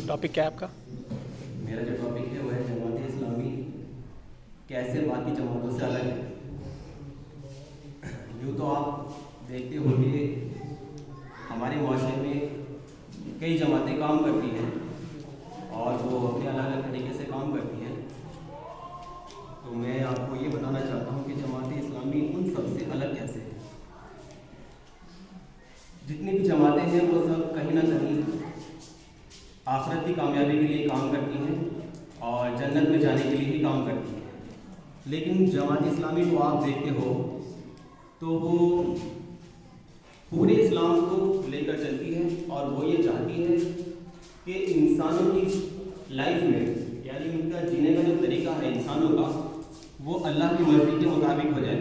Topic क्या है आपका? मेरा जो टॉपिक है वो है जमात इस्लामी कैसे बाकी जमातों से अलग है। यूँ तो आप देखते हो कि हमारे माशरे में कई जमातें काम करती हैं और वो अपने अलग अलग तरीके से काम करती हैं। तो मैं आपको ये बताना चाहता हूँ कि जमात इस्लामी उन सबसे अलग कैसे है। जितनी भी जमातें हैं वो सब कहीं ना कहीं आखिरत की कामयाबी के लिए काम करती हैं और जन्नत में जाने के लिए ही काम करती हैं। लेकिन जमात इस्लामी को आप देखते हो तो वो पूरे इस्लाम को लेकर चलती है और वो ये चाहती है कि इंसानों की लाइफ में यानी उनका जीने का जो तरीका है इंसानों का वो अल्लाह की मर्ज़ी के मुताबिक हो जाए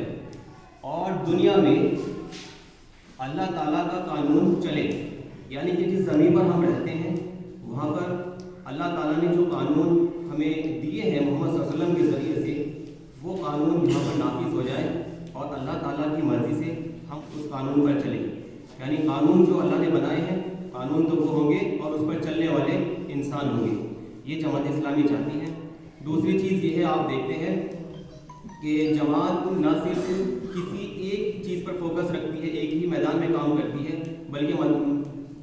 और दुनिया में अल्लाह ताला का कानून चले। यानी कि जिस ज़मीन पर हम रहते हैं वहाँ पर अल्लाह ताला ने जो कानून हमें दिए हैं मोहम्मद सल्लल्लाहु अलैहि वसल्लम के ज़रिए से वो कानून यहाँ पर नाफिज हो जाए और अल्लाह ताला की मर्ज़ी से हम उस कानून पर चलें। यानी कानून जो अल्लाह ने बनाए हैं कानून तो वो होंगे और उस पर चलने वाले इंसान होंगे। ये जमात इस्लामी चाहती है। दूसरी चीज़ ये है, आप देखते हैं कि जमात ना सिर्फ किसी एक चीज़ पर फोकस रखती है, एक ही मैदान में काम करती है, बल्कि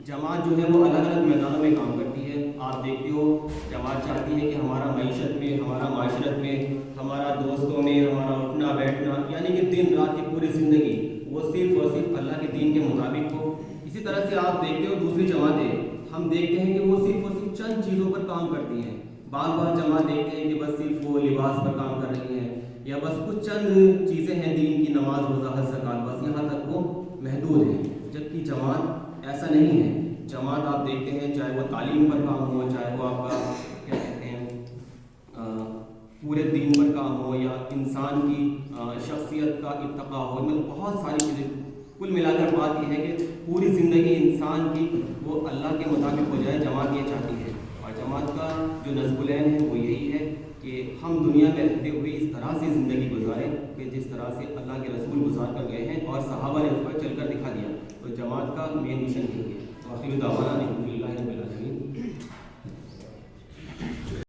जमात जो है वो अलग अलग मैदानों में काम करती है। आप देखते हो जमात चाहती है कि हमारा मईशत में, हमारा माशरत में, हमारा दोस्तों में, हमारा उठना बैठना यानी कि दिन रात की पूरी ज़िंदगी वो सिर्फ और सिर्फ अल्लाह के दीन के मुताबिक हो। इसी तरह से आप देखते हो दूसरी जमातें हम देखते हैं कि वो सिर्फ और सिर्फ चंद चीज़ों पर काम करती हैं। बार बार जमात देखते हैं कि बस सिर्फ वो लिबास पर काम कर रही हैं या बस कुछ चंद चीज़ें हैं दीन की, नमाज रोज़ा हज ज़कात, बस यहाँ तक वो महदूद हैं। जबकि जमात ऐसा नहीं है। जमात आप देखते हैं चाहे वो तालीम पर काम हो, चाहे वो आपका क्या कहते हैं पूरे दीन पर काम हो या इंसान की शख्सियत का इत्तका हो, मतलब बहुत सारी चीज़ें। कुल मिलाकर बात यह है कि पूरी ज़िंदगी इंसान की वो अल्लाह के मुताबिक हो जाए, जमात ये चाहती है। और जमात का जो नज़्बुलैन है वो यही है कि हम दुनिया में रहते हुए इस तरह से ज़िंदगी गुजारें कि जिस तरह से अल्लाह के रसूल गुजार कर गए हैं और सहाबा ने उस पर चल कर दिखा दिया। तो जमात का मेन मिशन यही है। तो आखिर दावाना नहीं।